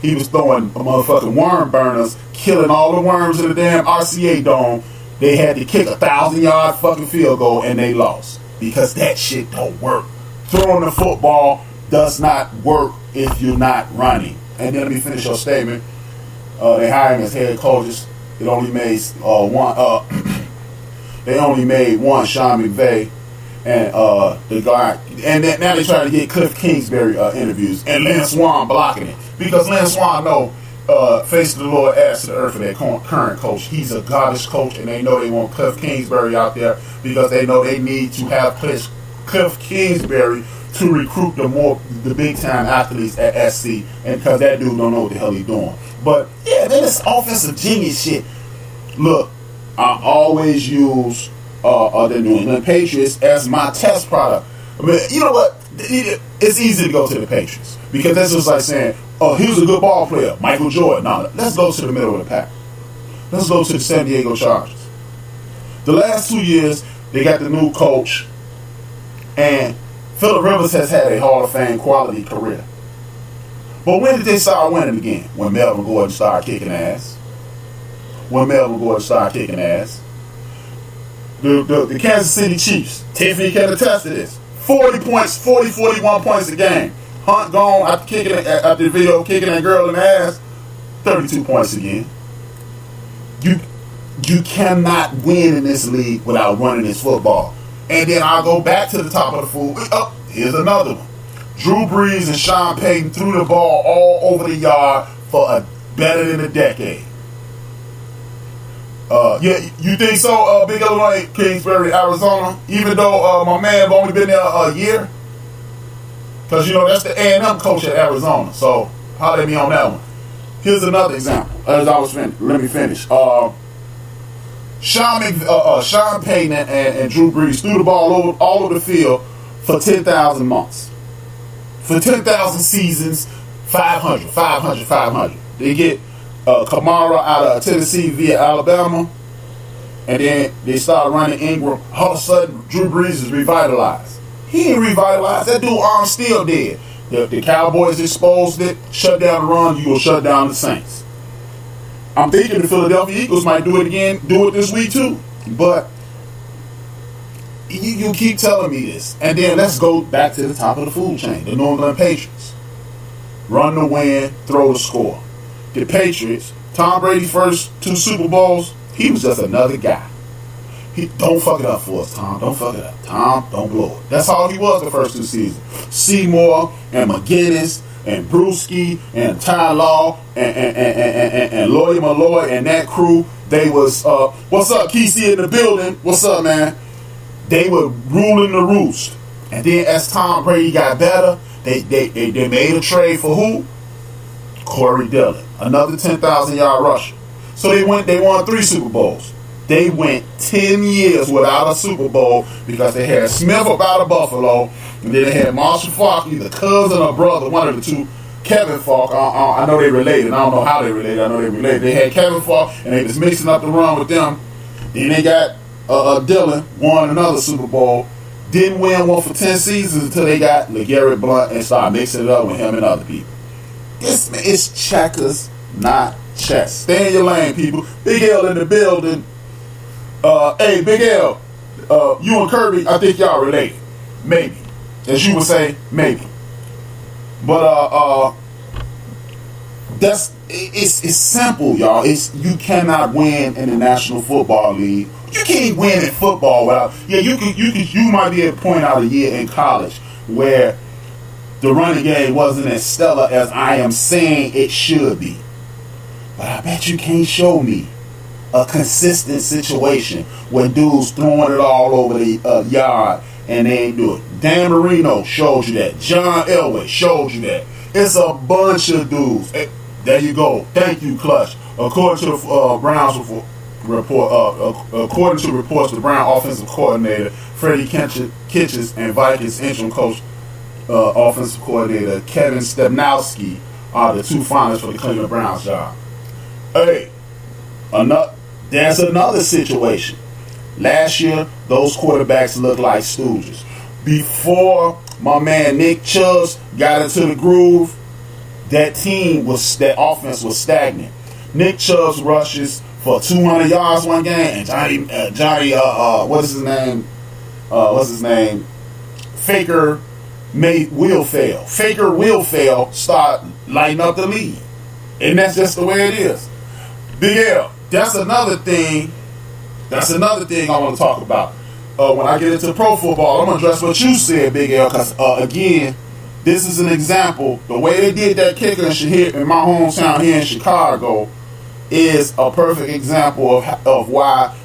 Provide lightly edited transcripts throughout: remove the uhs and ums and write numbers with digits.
he was throwing motherfucking worm burners, killing all the worms in the damn RCA dome. They had to kick 1,000-yard fucking field goal and they lost because that shit don't work. Throwing the football does not work if you're not running. And then let me finish your statement. They hired him as head coaches. It only made one. They only made one, Sean McVay, and the guy. And then, now they trying to get Cliff Kingsbury interviews, and Lynn Swan blocking it because Lynn Swan know face of the Lord, ass to the earth for their current coach. He's a garbage coach, and they know they want Cliff Kingsbury out there because they know they need to have Cliff Kingsbury to recruit the big time athletes at SC, and because that dude don't know what the hell he's doing. But yeah, then this offensive genius shit. Look, I always use the New England Patriots as my test product. I mean, you know what? It's easy to go to the Patriots because that's just like saying, "Oh, he was a good ball player, Michael Jordan." No, let's go to the middle of the pack. Let's go to the San Diego Chargers. The last 2 years, they got the new coach, and Phillip Rivers has had a Hall of Fame quality career. But when did they start winning again? When Melvin Gordon started kicking ass. The Kansas City Chiefs, Tiffany can attest to this. 40 points, 41 points a game. Hunt gone after the video kicking that girl in the ass. 32 points again. You cannot win in this league without running this football. And then I'll go back to the top of the food. Oh, here's another one. Drew Brees and Sean Payton threw the ball all over the yard for better than a decade. Yeah, you think so, Big Illinois, Kingsbury, Arizona? Even though my man have only been there a year? Because, you know, that's the A&M coach at Arizona. So, holler at me on that one. Here's another example. Let me finish. Sean Payton and Drew Brees threw the ball all over the field for 10,000 months. For 10,000 seasons, 500. They get Kamara out of Tennessee via Alabama, and then they start running Ingram. All of a sudden, Drew Brees is revitalized. He ain't revitalized. That dude arm still dead. The Cowboys exposed it, shut down the run. You will shut down the Saints. I'm thinking the Philadelphia Eagles might do it again, do it this week too. But you keep telling me this. And then let's go back to the top of the food chain. The New England Patriots. Run to win, throw to score. The Patriots, Tom Brady's first 2 Super Bowls, he was just another guy. Don't fuck it up for us, Tom. Don't fuck it up. Tom, don't blow it. That's all he was the first 2 seasons. Seymour and McGinnis and Brewski and Ty Law and Lloyd Malloy and that crew, they was, what's up, Kesey in the building? What's up, man? They were ruling the roost. And then as Tom Brady got better, they made a trade for who? Corey Dillon, another 10,000-yard rusher. So they won 3 Super Bowls. They went 10 years without a Super Bowl because they had Smith up out of Buffalo, and then they had Marshall Faulk, either cousin or brother, one of the two. Kevin Faulk, I know they related. I don't know how they related. I know they related. They had Kevin Faulk, and they was mixing up the run with them. Then they got Dillon, won another Super Bowl. Didn't win one for 10 seasons until they got LeGarrette Blount and started mixing it up with him and other people. It's checkers, not chess. Stay in your lane, people. Big L in the building. Hey, Big L, you and Kirby, I think y'all related. Maybe. As you would say, maybe. But it's simple, y'all. You cannot win in the National Football League. You can't win in football without. Yeah, you might be able to point out a year in college where the running game wasn't as stellar as I am saying it should be. But I bet you can't show me a consistent situation where dudes throwing it all over the yard and they ain't do it. Dan Marino showed you that. John Elway showed you that. It's a bunch of dudes. Hey, there you go. Thank you, Clutch. According to the Browns report, according to reports, the Brown offensive coordinator Freddie Kitchens and Vikings interim coach, offensive coordinator Kevin Stepnowski are the 2 finalists for the Cleveland Browns job. Hey, there's another situation. Last year, those quarterbacks looked like stooges. Before my man Nick Chubb got into the groove, that offense was stagnant. Nick Chubb's rushes for 200 yards one game, and Johnny, what is his name? Faker will fail. Start lighting up the lead, and that's just the way it is. Big L. That's another thing I want to talk about. When I get into pro football, I'm gonna address what you said, Big L, because again, this is an example. The way they did that kicker in my hometown here in Chicago is a perfect example of why.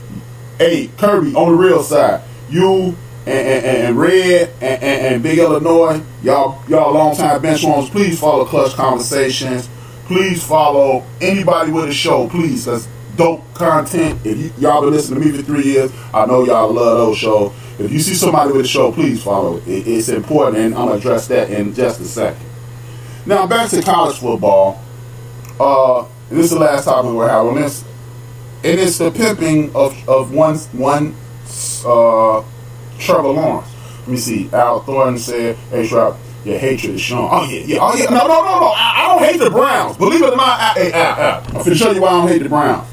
Hey, Kirby, on the real side, you and Red and Big Illinois, y'all long time Benchwarmers, please follow Clutch Conversations. Please follow anybody with a show, please. That's dope content. If y'all been listening to me for 3 years, I know y'all love those shows. If you see somebody with a show, please follow it. It's important, and I'm going to address that in just a second. Now, back to college football. This is the last topic we're having on this. And it's the pimping of one Trevor Lawrence. Let me see. Al Thornton said, hey, Trevor, your hatred is shown. Oh, yeah. No. I don't hate the Browns. Believe it or not, I'm finna show you why I don't hate the Browns.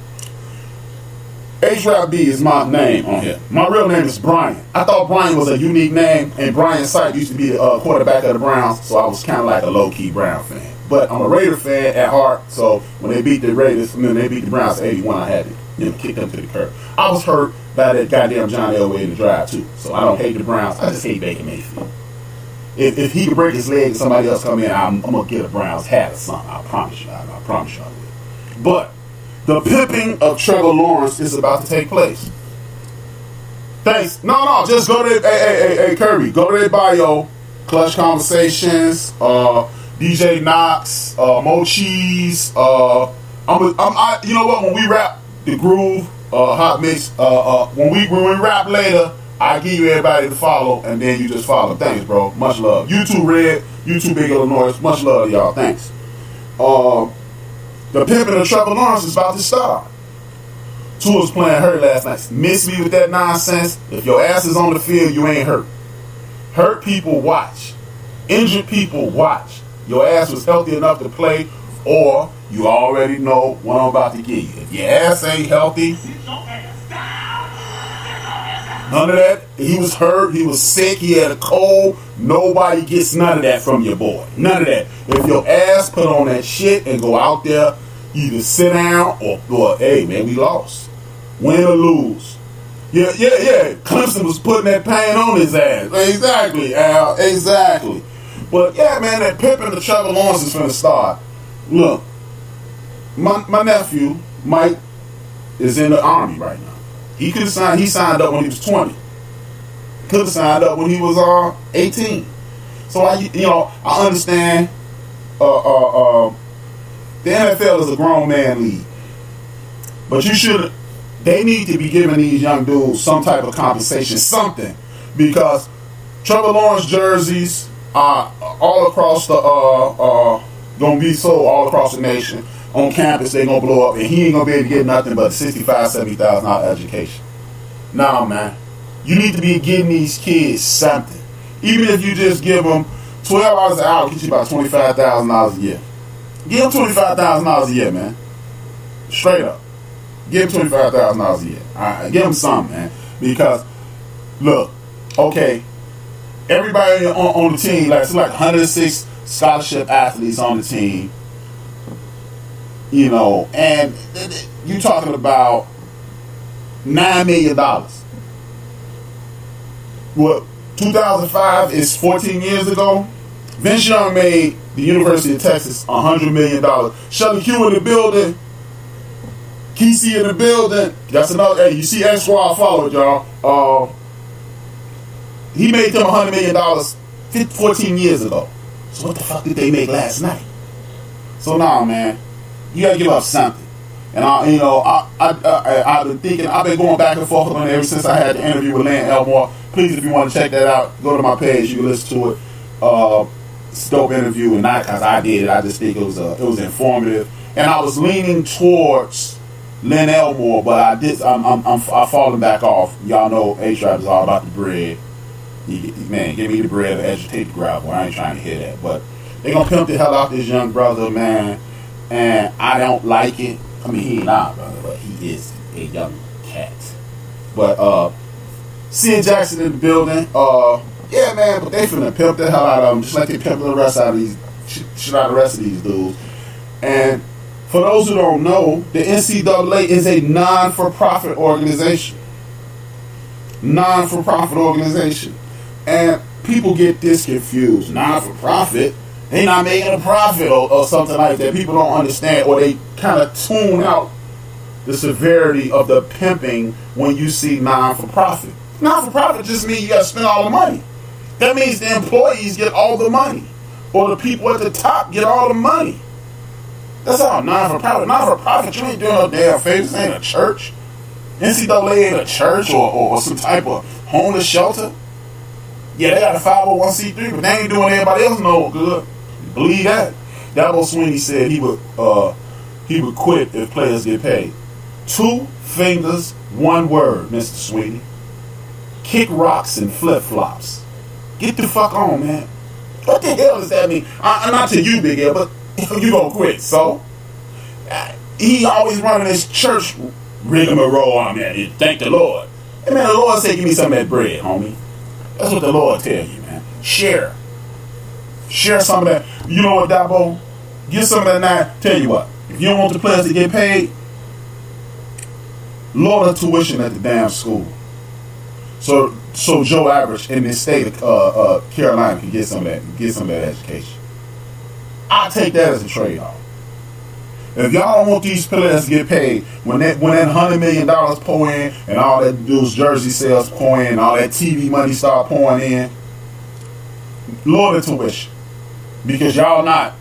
HRAB is my name on here. My real name is Brian. I thought Brian was a unique name, and Brian Sipe used to be the quarterback of the Browns, so I was kind of like a low-key Brown fan. But I'm a Raider fan at heart, so when they beat the Raiders, when they beat the Browns 81, I had to kick them to the curb. I was hurt by that goddamn John Elway in the drive, too. So I don't hate the Browns. I just hate Baker Mayfield. If he could break his leg and somebody else come in, I'm going to get a Browns hat or something. I promise you. I promise you I will. But the pimping of Trevor Lawrence is about to take place. Thanks. No. Just go to hey, Kirby. Go to their bio. Clutch Conversations. DJ Knox. Mo Cheese. You know what? When we rap the groove, hot mix. When we rap later, I give you everybody to follow, and then you just follow. Thanks, bro. Much love. You too, Red. You too, Big Illinois. Much love to y'all. Thanks. The pimping of Trevor Lawrence is about to start. Tua's playing hurt last night. Miss me with that nonsense. If your ass is on the field, you ain't hurt. Hurt people watch. Injured people watch. Your ass was healthy enough to play, or you already know what I'm about to give you. If your ass ain't healthy, none of that. He was hurt. He was sick. He had a cold. Nobody gets none of that from your boy. None of that. If your ass put on that shit and go out there, either sit down or hey, man, we lost. Win or lose. Yeah. Clemson was putting that pain on his ass. Exactly, Al. Exactly. But yeah, man, that pimping to Trevor Lawrence is going to start. Look, my nephew, Mike, is in the Army right now. He signed up when he was 20. Could have signed up when he was 18. So I understand the NFL is a grown man league. But they need to be giving these young dudes some type of compensation, something. Because Trevor Lawrence jerseys are all across gonna be sold all across the nation. On campus, they gonna blow up, and he ain't gonna be able to get nothing but $65,000, $70,000 education. Nah, man, you need to be getting these kids something. Even if you just give them $12 an hour, get you about $25,000 a year. Give them $25,000 a year, man. Straight up, give them $25,000 a year. All right, give them something, man. Because look, okay, everybody on the team, it's like 106 scholarship athletes on the team. And you talking about $9 million. What, 2005 is 14 years ago? Vince Young made the University of Texas $100 million. Shelly Q in the building. Kesey in the building. That's another. Hey, you see X Squad followed, y'all. He made them $100 million 14 years ago. So what the fuck did they make last night? So nah, man. You gotta give up something. And I've been thinking, I've been going back and forth on it ever since I had the interview with Lance Elmore. Please, if you want to check that out, go to my page. You can listen to it. It's a dope interview, and not because I did it. I just think it was informative. And I was leaning towards Lynn Elmore, but I'm falling back off. Y'all know A-Trap is all about the bread. Man, give me the bread and educate the crowd. Boy, I ain't trying to hear that. But They gonna pimp the hell out this young brother, man. And I don't like it. I mean, he ain't our brother, but he is a young cat. But seeing Jackson in the building, yeah, man, but they finna pimp the hell out of him, just like they pimp the rest out of these shit out of the rest of these dudes. And for those who don't know, the NCAA is a non-for-profit organization. Non-for-profit organization. And people get this confused. Non-for-profit, they not making a profit or something like that. People don't understand, or they kind of tune out the severity of the pimping when you see non-for-profit. Non-for-profit just means you got to spend all the money. That means the employees get all the money, or the people at the top get all the money. That's all non-for-profit. Non-for-profit, you ain't doing no damn favor. This ain't a church. NCAA ain't a church or some type of homeless shelter. Yeah, they got a 501c3, but they ain't doing everybody else no good. Believe that. Dabo Swinney said he would quit if players get paid. 2 fingers, 1 word, Mr. Swinney. Kick rocks and flip-flops. Get the fuck on, man. What the hell does that mean? Not to you, Big L, but you gonna quit, so? He always running his church rigmarole on that. Thank the Lord. Hey, man, the Lord said, give me some of that bread, homie. That's what the Lord tell you, man. Share. Share some of that. You know what, Dabo? Get some of that now. Tell you what. If you don't want the players to get paid, lower the tuition at the damn school. So Joe Average in this state of Carolina can get some of that education. I take that as a trade-off. If y'all don't want these players to get paid, when that $100 million pour in and all that dude's jersey sales pour in, and all that TV money start pouring in, lower the tuition, because y'all not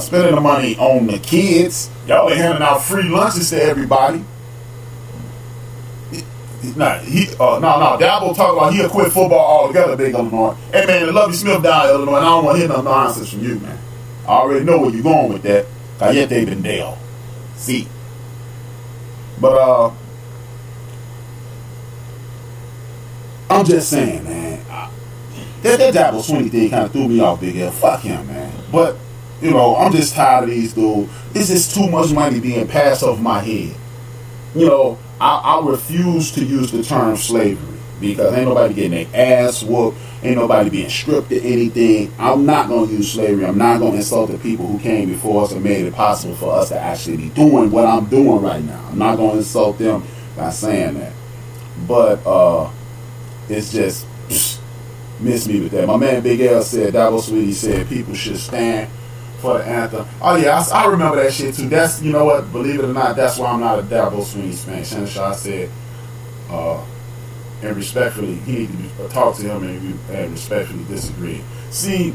spending the money on the kids. Y'all ain't handing out free lunches to everybody. Dabo talk about he'll quit football altogether, Big Illinois. Hey man, the Lovey Smith down in Illinois, and I don't want to hear no nonsense from you, man. I already know where you're going with that. Cayete Bendale. See. But I'm just saying, man. That Dabo Swinney thing kind of threw me off, Big L. Fuck him, man. But, you know, I'm just tired of these dudes. It's just too much money being passed over my head. You know, I refuse to use the term slavery because ain't nobody getting their ass whooped. Ain't nobody being stripped of anything. I'm not going to use slavery. I'm not going to insult the people who came before us and made it possible for us to actually be doing what I'm doing right now. I'm not going to insult them by saying that. But it's just, miss me with that. My man Big L said, Dabo Swinney said people should stand for the anthem. Oh yeah, I remember that shit too. That's, you know what, believe it or not, that's why I'm not a Dabo Swinney fan. Shannon Shaw said, and respectfully, he need to talk to him and respectfully disagree. See,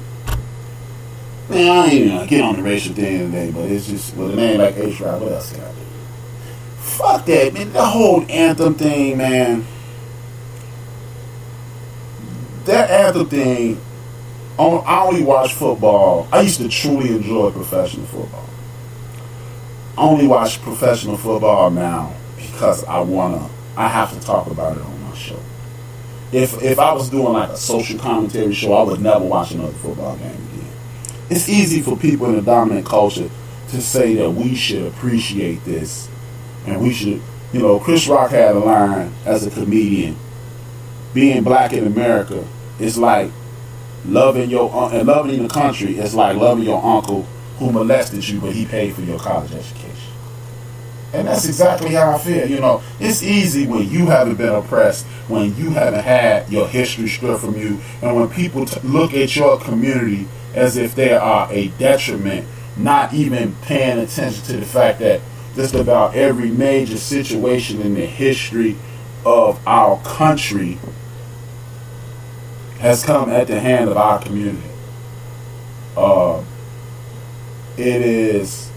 man, I ain't even gonna get on the racial thing today, but it's just, with a name like H-Rod, what else can I do? Fuck that, man. The whole anthem thing, man. That anthem thing, I only watch football. I used to truly enjoy professional football. I only watch professional football now because I have to talk about it on my show. If I was doing like a social commentary show, I would never watch another football game again. It's easy for people in the dominant culture to say that we should appreciate this and we should, you know, Chris Rock had a line as a comedian, being black in America is like loving the country is like loving your uncle who molested you, but he paid for your college education. And that's exactly how I feel. You know, it's easy when you haven't been oppressed, when you haven't had your history stripped from you, and when people look at your community as if they are a detriment, not even paying attention to the fact that just about every major situation in the history of our country has come at the hand of our community. It is,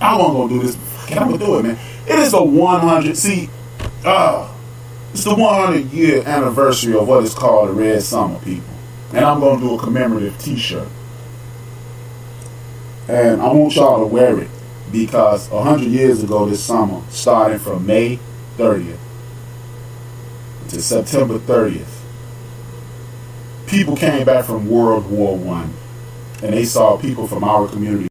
I wasn't going to do this, I'm going to do it, man. It is the 100, it's the 100-year anniversary of what is called the Red Summer, people. And I'm going to do a commemorative t-shirt. And I want y'all to wear it because 100 years ago this summer, starting from May 30th to September 30th, people came back from World War I, and they saw people from our community